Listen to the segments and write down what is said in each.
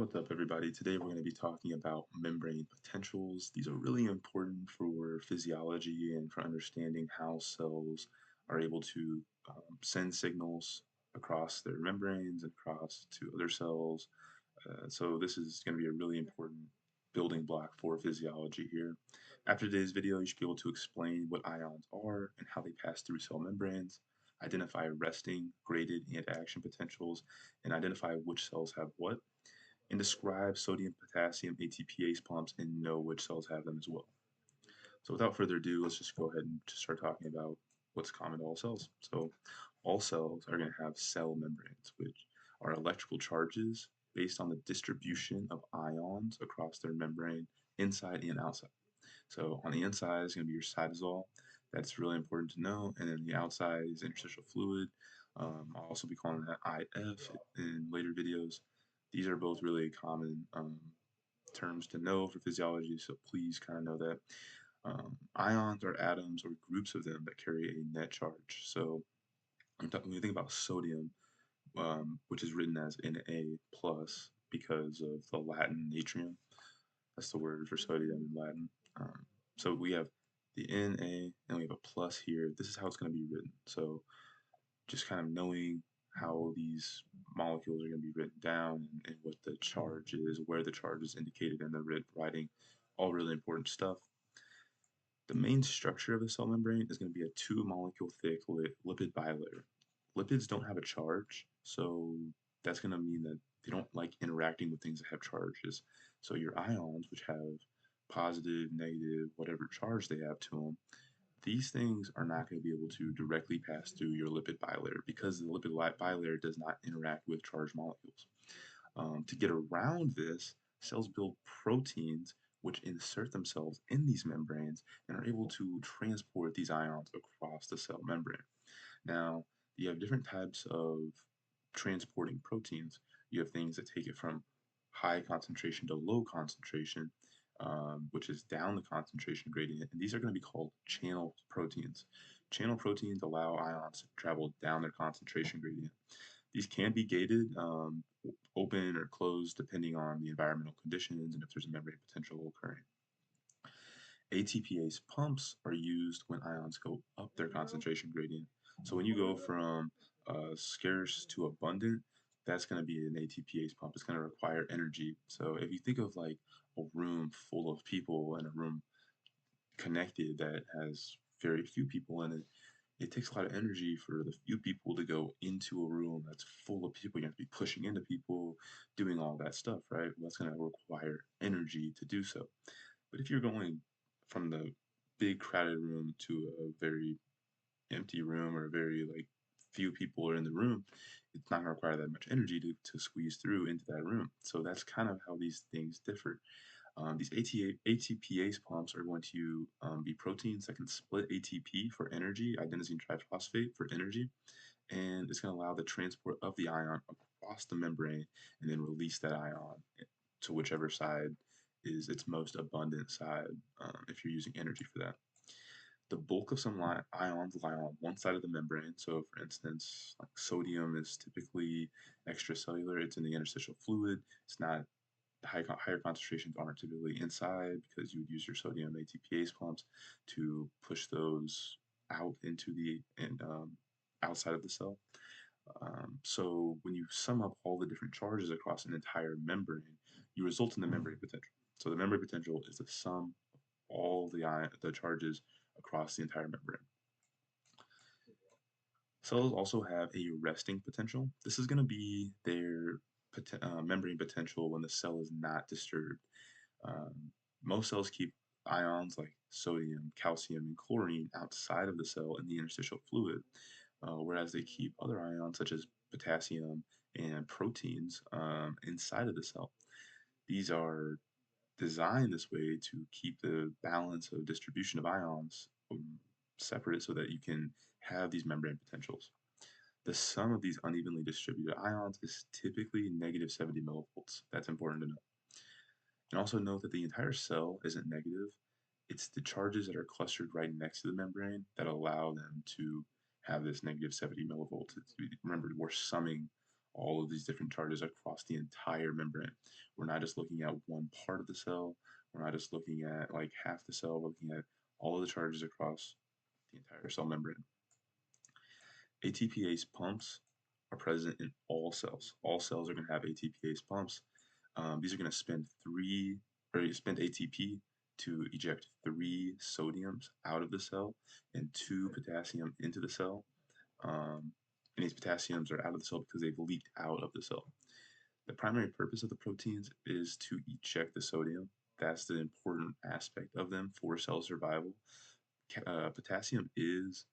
What's up, everybody? Today we're going to be talking about membrane potentials. These are really important for physiology and for understanding how cells are able to send signals across their membranes and across to other cells. So this is going to be a really important building block for physiology here. After today's video, you should be able to explain what ions are and how they pass through cell membranes, identify resting, graded, and action potentials, and identify which cells have what, and describe sodium potassium ATPase pumps and know which cells have them as well. So without further ado, let's just go ahead and just start talking about what's common to all cells. So all cells are going to have cell membranes, which are electrical charges based on the distribution of ions across their membrane inside and outside. So on the inside is going to be your cytosol. That's really important to know. And then the outside is interstitial fluid. I'll also be calling that IF in later videos. These are both really common terms to know for physiology, so please kind of know that. Ions are atoms or groups of them that carry a net charge. So when you think about sodium, which is written as Na plus because of the Latin natrium, that's the word for sodium in Latin. So we have the Na and we have a plus here. This is how it's going to be written. So just kind of knowing how these molecules are going to be written down and what the charge is, where the charge is indicated in the writing, all really important stuff. The main structure of the cell membrane is going to be a 2-molecule thick lipid bilayer. Lipids don't have a charge, so that's going to mean that they don't like interacting with things that have charges. So your ions, which have positive, negative, whatever charge they have to them, these things are not going to be able to directly pass through your lipid bilayer because the lipid bilayer does not interact with charged molecules. To get around this, cells build proteins which insert themselves in these membranes and are able to transport these ions across the cell membrane. Now, you have different types of transporting proteins. You have things that take it from high concentration to low concentration, which is down the concentration gradient, and these are going to be called channel proteins. Channel proteins allow ions to travel down their concentration gradient. These can be gated, open or closed, depending on the environmental conditions and if there's a membrane potential occurring. ATPase pumps are used when ions go up their concentration gradient. So when you go from scarce to abundant, that's going to be an ATPase pump. It's going to require energy. So if you think of like a room full of people and a room connected that has very few people in it, it takes a lot of energy for the few people to go into a room that's full of people. You have to be pushing into people, doing all that stuff, right? Well, that's going to require energy to do so. But if you're going from the big crowded room to a very empty room or a very like few people are in the room, it's not going to require that much energy to squeeze through into that room. So that's kind of how these things differ. These ATPase pumps are going to be proteins that can split ATP for energy, adenosine triphosphate for energy, and it's going to allow the transport of the ion across the membrane and then release that ion to whichever side is its most abundant side if you're using energy for that. The bulk of some ions lie on one side of the membrane. So, for instance, like sodium is typically extracellular, it's in the interstitial fluid. It's not higher concentrations aren't typically inside because you would use your sodium ATPase pumps to push those out into the outside of the cell. So when you sum up all the different charges across an entire membrane, you result in the membrane potential. So the membrane potential is the sum of all the charges across the entire membrane. Cells also have a resting potential. This is going to be their membrane potential when the cell is not disturbed. Um, Most cells keep ions like sodium, calcium, and chlorine outside of the cell in the interstitial fluid, whereas they keep other ions such as potassium and proteins inside of the cell. These are designed this way to keep the balance of distribution of ions separate so that you can have these membrane potentials. The sum of these unevenly distributed ions is typically negative 70 millivolts. That's important to know. And also note that the entire cell isn't negative. It's the charges that are clustered right next to the membrane that allow them to have this negative 70 millivolts. Remember, we're summing all of these different charges across the entire membrane. We're not just looking at one part of the cell. We're not just looking at like half the cell. We're looking at all of the charges across the entire cell membrane. ATPase pumps are present in all cells. All cells are going to have ATPase pumps. These are going to spend ATP to eject 3 sodiums out of the cell and 2 potassium into the cell. And these potassiums are out of the cell because they've leaked out of the cell. The primary purpose of the proteins is to eject the sodium. That's the important aspect of them for cell survival. Potassium is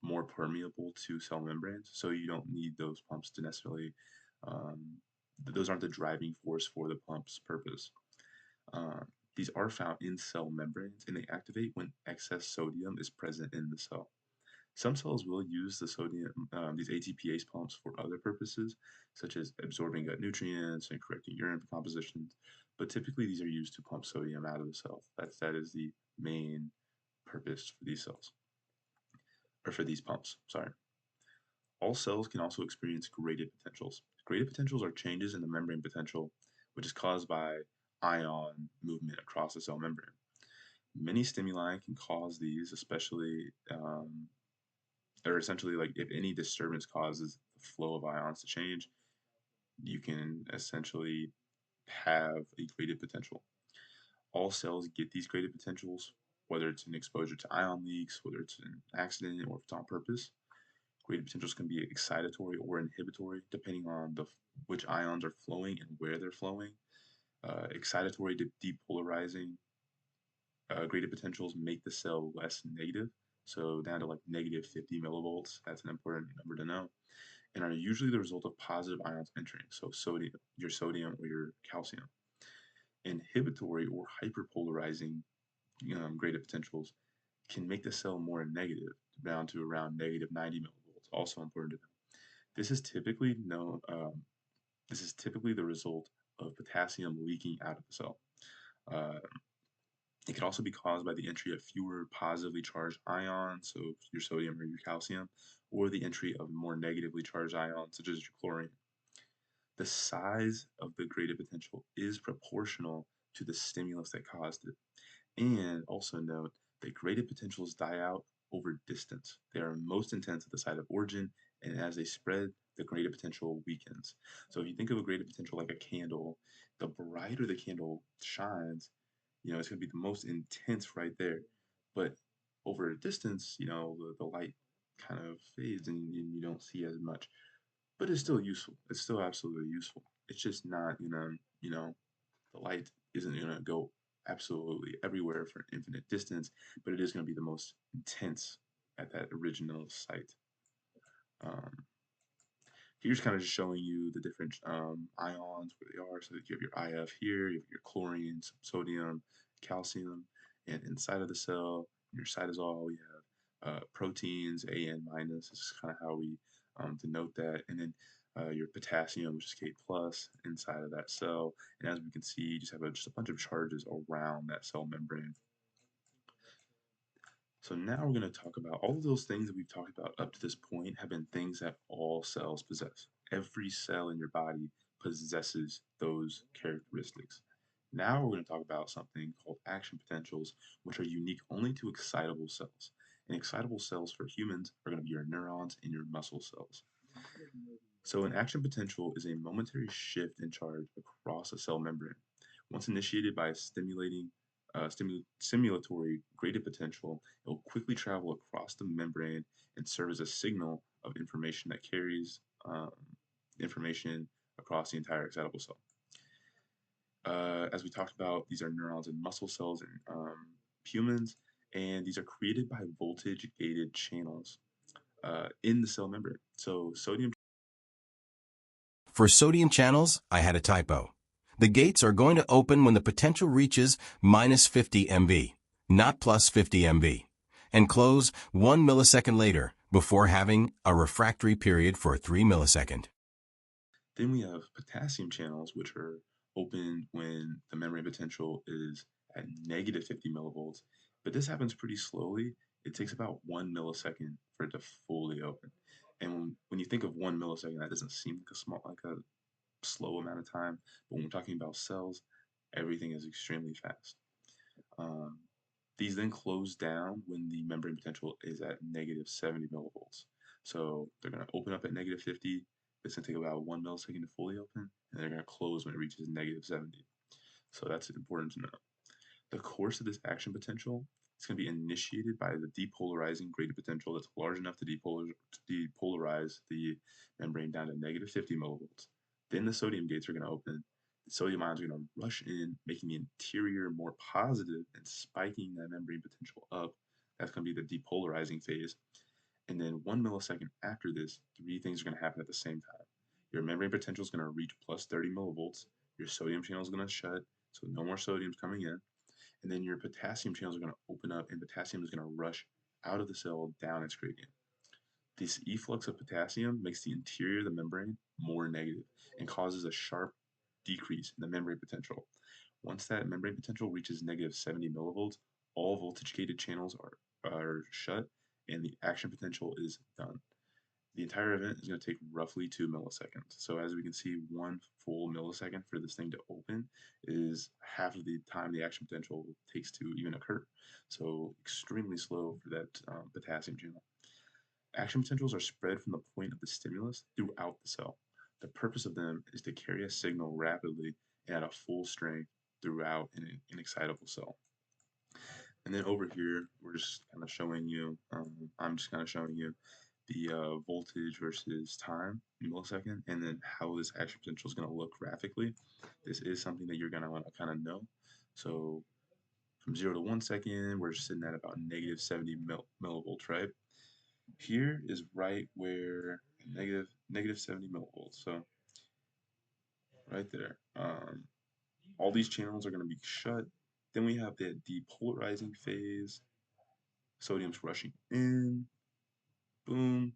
more permeable to cell membranes, so you don't need those pumps to necessarily, um, those aren't the driving force for the pump's purpose. Uh, these are found in cell membranes and they activate when excess sodium is present in the cell. Some cells will use the sodium, these ATPase pumps for other purposes, such as absorbing gut nutrients and correcting urine compositions, but typically these are used to pump sodium out of the cell. That is the main purpose for these cells, or for these pumps, sorry. All cells can also experience graded potentials. Graded potentials are changes in the membrane potential, which is caused by ion movement across the cell membrane. Many stimuli can cause these, especially, or essentially, like if any disturbance causes the flow of ions to change, you can essentially have a graded potential. All cells get these graded potentials, whether it's an exposure to ion leaks, whether it's an accident, or if it's on purpose. Graded potentials can be excitatory or inhibitory, depending on which ions are flowing and where they're flowing. Excitatory to depolarizing graded potentials make the cell less negative, so down to like negative 50 millivolts. That's an important number to know, and are usually the result of positive ions entering, so sodium or your calcium. Inhibitory or hyperpolarizing graded potentials can make the cell more negative, down to around negative 90 millivolts. Also important to know. This is typically known. This is typically the result of potassium leaking out of the cell. Uh, it can also be caused by the entry of fewer positively charged ions, so your sodium or your calcium, or the entry of more negatively charged ions, such as your chlorine. The size of the graded potential is proportional to the stimulus that caused it. And also note that graded potentials die out over distance. They are most intense at the site of origin, and as they spread, the graded potential weakens. So if you think of a graded potential like a candle, the brighter the candle shines, it's going to be the most intense right there. But over a distance, the light kind of fades and you don't see as much. But it's still useful. It's still absolutely useful. It's just not, the light isn't going to go absolutely everywhere for an infinite distance, but it is going to be the most intense at that original site. Um, Here's kind of just showing you the different ions where they are. So that you have your IF here, you have your chlorine, some sodium, calcium, and inside of the cell, your cytosol, we have proteins, AN minus. This is kind of how we denote that. And then your potassium, which is K plus, inside of that cell. And as we can see, you just have just a bunch of charges around that cell membrane. So now we're going to talk about all of those things that we've talked about up to this point have been things that all cells possess. Every cell in your body possesses those characteristics. Now we're going to talk about something called action potentials, which are unique only to excitable cells. And excitable cells for humans are going to be your neurons and your muscle cells. So an action potential is a momentary shift in charge across a cell membrane. Once initiated by a stimulatory graded potential, it will quickly travel across the membrane and serve as a signal of information that carries information across the entire excitable cell. As we talked about, these are neurons and muscle cells in humans, and these are created by voltage-gated channels in the cell membrane. So sodium. For sodium channels, I had a typo. The gates are going to open when the potential reaches minus 50 MV, not plus 50 MV, and close 1 millisecond later before having a refractory period for 3 millisecond. Then we have potassium channels, which are open when the membrane potential is at negative 50 millivolts, but this happens pretty slowly. It takes about 1 millisecond for it to fully open. And when you think of 1 millisecond, that doesn't seem like a slow amount of time, but when we're talking about cells, everything is extremely fast. Um, these then close down when the membrane potential is at negative 70 millivolts. So they're going to open up at negative 50. It's going to take about 1 millisecond to fully open, and they're going to close when it reaches negative 70. So that's important to know. The course of this action potential is going to be initiated by the depolarizing gradient potential that's large enough to depolarize the membrane down to negative 50 millivolts. Then the sodium gates are going to open. The sodium ions are going to rush in, making the interior more positive and spiking that membrane potential up. That's going to be the depolarizing phase. And then 1 millisecond after this, three things are going to happen at the same time. Your membrane potential is going to reach plus 30 millivolts. Your sodium channel is going to shut, so no more sodium is coming in. And then your potassium channels are going to open up, and potassium is going to rush out of the cell down its gradient. This efflux of potassium makes the interior of the membrane more negative and causes a sharp decrease in the membrane potential. Once that membrane potential reaches negative 70 millivolts, all voltage gated channels are shut and the action potential is done. The entire event is going to take roughly 2 milliseconds. So as we can see, 1 full millisecond for this thing to open is half of the time the action potential takes to even occur. So extremely slow for that potassium channel. Action potentials are spread from the point of the stimulus throughout the cell. The purpose of them is to carry a signal rapidly and at a full strength throughout an excitable cell. And then over here, we're just kind of showing you, I'm just kind of showing you the voltage versus time in millisecond, and then how this action potential is going to look graphically. This is something that you're going to want to kind of know. So from 0 to 1 second, we're sitting at about negative 70 millivolts, right? Here is right where negative 70 millivolts. So right there. All these channels are going to be shut. Then we have the depolarizing phase. Sodium's rushing in. Boom.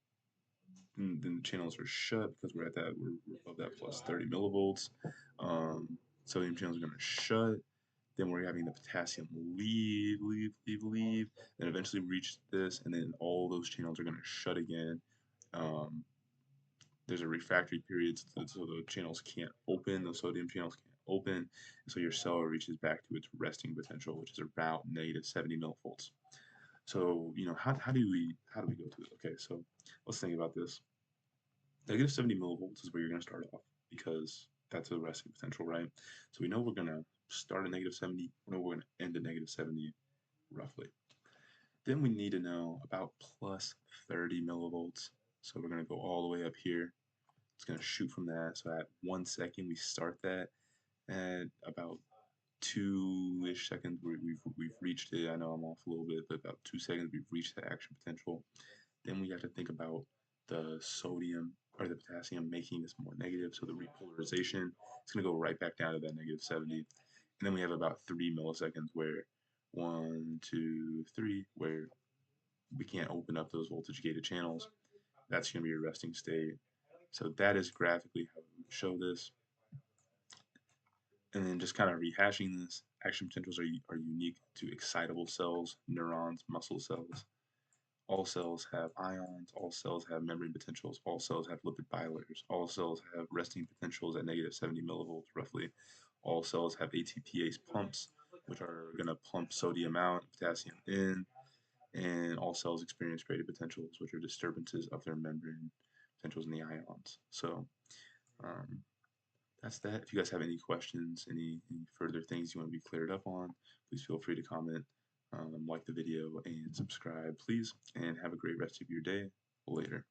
And then the channels are shut because we're above that plus 30 millivolts. Sodium channels are going to shut. Then we're having the potassium leave, then eventually reach this, and then all those channels are going to shut again. There's a refractory period, so the channels can't open, the sodium channels can't open, and so your cell reaches back to its resting potential, which is about negative 70 millivolts. So, how do we go to it? Okay, so let's think about this. Negative 70 millivolts is where you're going to start off because that's the resting potential, right? So we know we're going to start at negative 70, we know we're going to end at negative 70 roughly. Then we need to know about plus 30 millivolts. So we're going to go all the way up here. It's going to shoot from that. So at 1 second, we start that. At about 2-ish seconds, we've reached it. I know I'm off a little bit, but about 2 seconds, we've reached the action potential. Then we have to think about the sodium or the potassium making this more negative. So the repolarization, it's going to go right back down to that negative 70. And then we have about 3 milliseconds where 1, 2, 3, where we can't open up those voltage gated channels. That's going to be a resting state. So that is graphically how we would show this. And then just kind of rehashing this, action potentials are unique to excitable cells, neurons, muscle cells. All cells have ions, all cells have membrane potentials, all cells have lipid bilayers, all cells have resting potentials at negative 70 millivolts roughly. All cells have ATPase pumps, which are going to pump sodium out, potassium in, and all cells experience gradient potentials, which are disturbances of their membrane potentials in the ions. So um, that's that. If you guys have any questions, any further things you want to be cleared up on, please feel free to comment, like the video, and subscribe, please. And have a great rest of your day. Later.